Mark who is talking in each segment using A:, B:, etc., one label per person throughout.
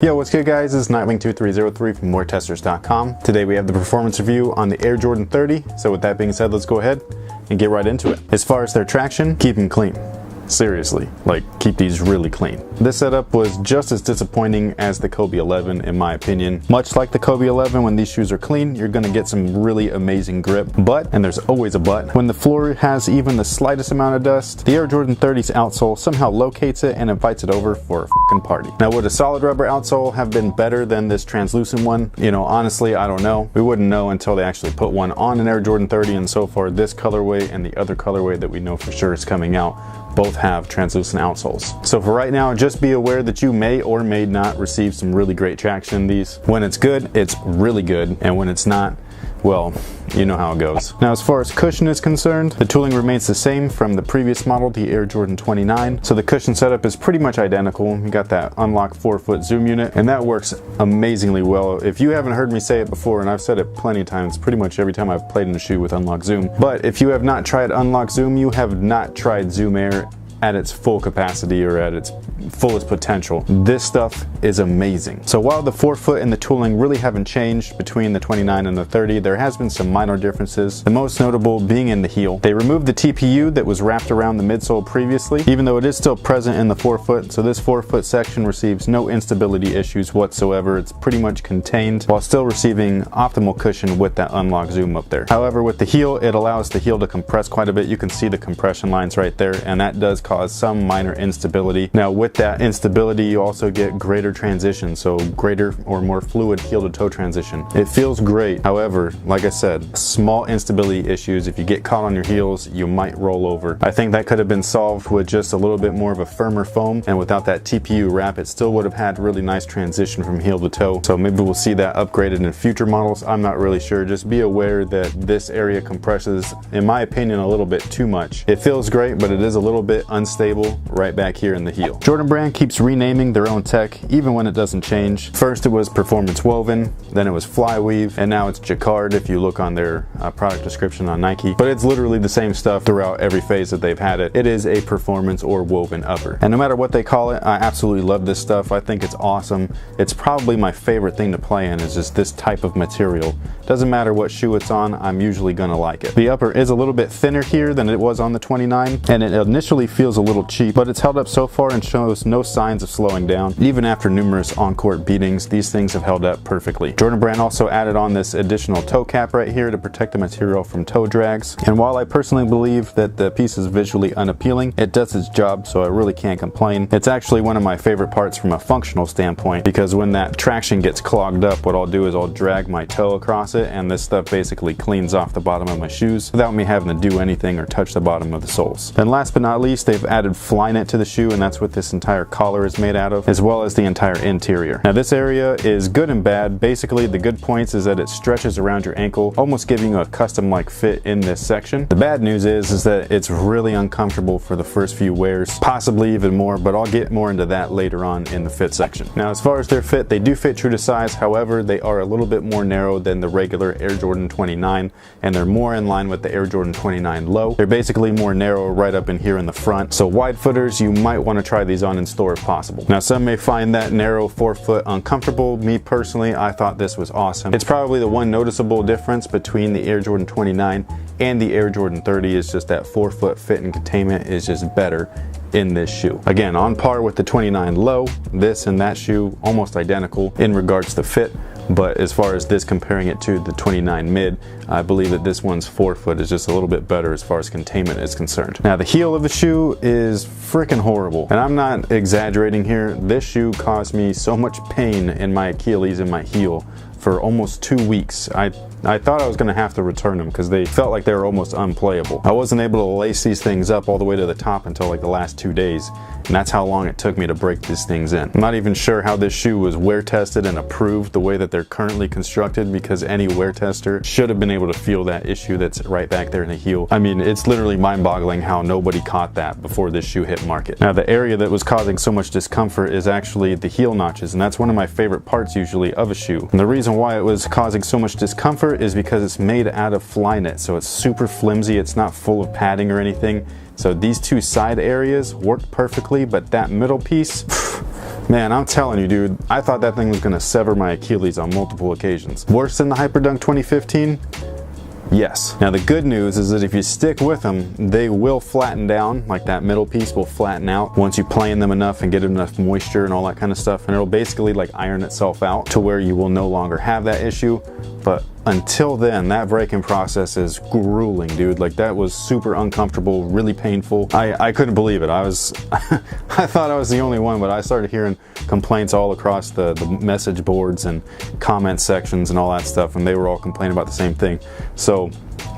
A: Yo, what's good guys? This is Nightwing2303 from WearTesters.com. Today we have the performance review on the Air Jordan 30. So with that being said, let's go ahead and get right into it. As far as their traction, keep them clean. Seriously, like keep these really clean. This setup was just as disappointing as the Kobe 11 in my opinion. Much like the Kobe 11, when these shoes are clean, you're gonna get some really amazing grip. But, and there's always a but, when the floor has even the slightest amount of dust, the Air Jordan 30's outsole somehow locates it and invites it over for a fucking party. Now would a solid rubber outsole have been better than this translucent one? You know, honestly, I don't know. We wouldn't know until they actually put one on an Air Jordan 30, and so far this colorway and the other colorway that we know for sure is coming out both have translucent outsoles. So for right now, just be aware that you may or may not receive some really great traction in these. When it's good, it's really good, and when it's not, well, you know how it goes. Now as far as cushion is concerned, the tooling remains the same from the previous model, the Air Jordan 29. So the cushion setup is pretty much identical. You got that unlock 4-foot zoom unit, and that works amazingly well. If you haven't heard me say it before, and I've said it plenty of times, pretty much every time I've played in a shoe with unlock zoom, but if you have not tried unlock zoom, you have not tried Zoom Air at its full capacity or at its fullest potential. This stuff is amazing. So while the 4-foot and the tooling really haven't changed between the 29 and the 30, there has been some minor differences, the most notable being in the heel. They removed the TPU that was wrapped around the midsole previously, even though it is still present in the 4-foot, so this 4-foot section receives no instability issues whatsoever. It's pretty much contained while still receiving optimal cushion with that unlock zoom up there. However, with the heel, it allows the heel to compress quite a bit. You can see the compression lines right there, and that does cause some minor instability. Now with that instability, you also get greater transition, so greater or more fluid heel to toe transition. It feels great. However, like I said, small instability issues. If you get caught on your heels, you might roll over. I think that could have been solved with just a little bit more of a firmer foam, and without that TPU wrap, it still would have had really nice transition from heel to toe. So maybe we'll see that upgraded in future models. I'm not really sure. Just be aware that this area compresses, in my opinion, a little bit too much. It feels great, but it is a little bit unstable right back here in the heel. Jordan Brand keeps renaming their own tech even when it doesn't change. First it was performance woven, then it was fly weave, and now it's jacquard if you look on their product description on Nike. But it's literally the same stuff throughout every phase that they've had it. It is a performance or woven upper. And no matter what they call it, I absolutely love this stuff. I think it's awesome. It's probably my favorite thing to play in, is just this type of material. Doesn't matter what shoe it's on, I'm usually gonna like it. The upper is a little bit thinner here than it was on the 29, and it initially feels a little cheap, but it's held up so far and shows no signs of slowing down. Even after numerous on-court beatings, these things have held up perfectly. Jordan Brand also added on this additional toe cap right here to protect the material from toe drags, and while I personally believe that the piece is visually unappealing, it does its job, so I really can't complain. It's actually one of my favorite parts from a functional standpoint, because when that traction gets clogged up, what I'll do is I'll drag my toe across it, and this stuff basically cleans off the bottom of my shoes without me having to do anything or touch the bottom of the soles. And last but not least, they've added Flyknit to the shoe, and that's what this entire collar is made out of, as well as the entire interior. Now this area is good and bad. Basically the good points is that it stretches around your ankle, almost giving you a custom-like fit in this section. The bad news is that it's really uncomfortable for the first few wears, possibly even more, but I'll get more into that later on in the fit section. Now as far as their fit, they do fit true to size. However, they are a little bit more narrow than the regular Air Jordan 29, and they're more in line with the Air Jordan 29 low. They're basically more narrow right up in here in the front, so wide footers, you might want to try these on in store if possible. Now some may find that narrow 4-foot uncomfortable. Me personally, I thought this was awesome. It's probably the one noticeable difference between the Air Jordan 29 and the Air Jordan 30 is just that 4-foot fit and containment is just better in this shoe. Again, on par with the 29 low, this and that shoe almost identical in regards to fit. But as far as this comparing it to the 29 mid, I believe that this one's 4-foot is just a little bit better as far as containment is concerned. Now the heel of the shoe is freaking horrible, and I'm not exaggerating here. This shoe caused me so much pain in my Achilles and my heel for almost 2 weeks. I thought I was gonna have to return them because they felt like they were almost unplayable. I wasn't able to lace these things up all the way to the top until like the last 2 days, and that's how long it took me to break these things in. I'm not even sure how this shoe was wear tested and approved the way that they're currently constructed, because any wear tester should have been able to feel that issue that's right back there in the heel. I mean, it's literally mind-boggling how nobody caught that before this shoe hit market. Now the area that was causing so much discomfort is actually the heel notches, and that's one of my favorite parts usually of a shoe. And the reason why it was causing so much discomfort is because it's made out of Flyknit, so it's super flimsy. It's not full of padding or anything. So these two side areas work perfectly, but that middle piece, Man, I'm telling you, dude, I thought that thing was gonna sever my Achilles on multiple occasions. Worse than the Hyperdunk 2015? Yes. Now the good news is that if you stick with them, they will flatten down, like that middle piece will flatten out once you play in them enough and get enough moisture and all that kind of stuff, and it'll basically like iron itself out to where you will no longer have that issue. But until then, that braking process is grueling, dude. Like, that was super uncomfortable, really painful. I couldn't believe it. I was I thought I was the only one, but I started hearing complaints all across the message boards and comment sections and all that stuff, and they were all complaining about the same thing. So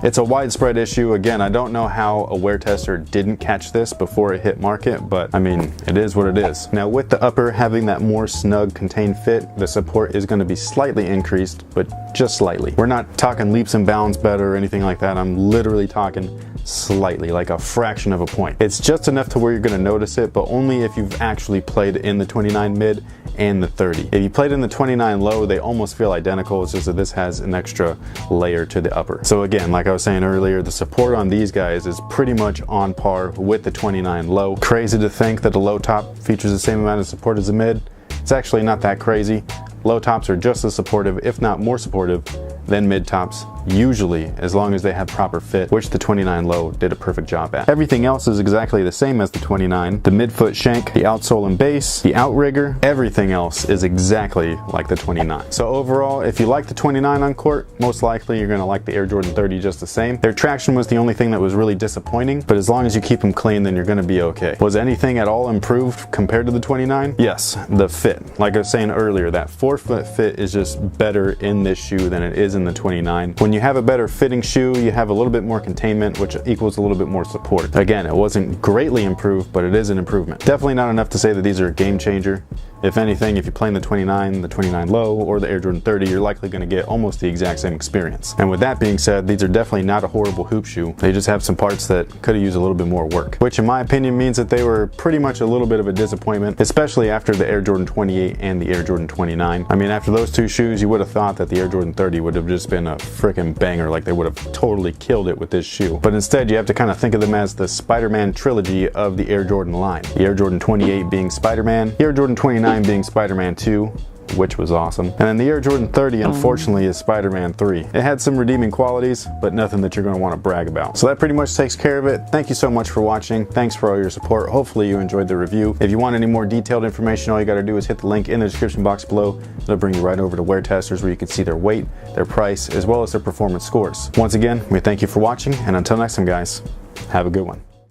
A: it's a widespread issue. Again, I don't know how a wear tester didn't catch this before it hit market, but I mean, it is what it is. Now, with the upper having that more snug contained fit, the support is going to be slightly increased, but just slightly. We're not talking leaps and bounds better or anything like that. I'm literally talking slightly, like a fraction of a point. It's just enough to where you're going to notice it, but only if you've actually played in the 29 mid and the 30. If you played in the 29 low, they almost feel identical. It's just that this has an extra layer to the upper. So again, like I was saying earlier, the support on these guys is pretty much on par with the 29 low. Crazy to think that the low top features the same amount of support as the mid. It's actually not that crazy. Low tops are just as supportive, if not more supportive, than mid tops, usually, as long as they have proper fit, which the 29 low did a perfect job at. Everything else is exactly the same as the 29. The midfoot shank, the outsole and base, the outrigger, everything else is exactly like the 29. So overall, if you like the 29 on court, most likely you're gonna like the Air Jordan 30 just the same. Their traction was the only thing that was really disappointing, but as long as you keep them clean, then you're gonna be okay. Was anything at all improved compared to the 29? Yes, the fit. Like I was saying earlier, that forefoot fit is just better in this shoe than it is in the 29. When you have a better fitting shoe, you have a little bit more containment, which equals a little bit more support. Again, it wasn't greatly improved, but it is an improvement. Definitely not enough to say that these are a game changer. If anything, if you're playing the 29 low, or the Air Jordan 30, you're likely going to get almost the exact same experience. And with that being said, these are definitely not a horrible hoop shoe. They just have some parts that could have used a little bit more work, which in my opinion means that they were pretty much a little bit of a disappointment, especially after the Air Jordan 28 and the Air Jordan 29. I mean, after those two shoes, you would have thought that the Air Jordan 30 would have just been a freaking banger, like they would have totally killed it with this shoe. But instead, you have to kind of think of them as the Spider-Man trilogy of the Air Jordan line. The Air Jordan 28 being Spider-Man, the Air Jordan 29 being Spider-Man 2, which was awesome. And then the Air Jordan 30, unfortunately, is Spider-Man 3. It had some redeeming qualities, but nothing that you're going to want to brag about. So that pretty much takes care of it. Thank you so much for watching. Thanks for all your support. Hopefully you enjoyed the review. If you want any more detailed information, all you got to do is hit the link in the description box below. It'll bring you right over to Wear Testers, where you can see their weight, their price, as well as their performance scores. Once again, we thank you for watching, and until next time, guys, have a good one.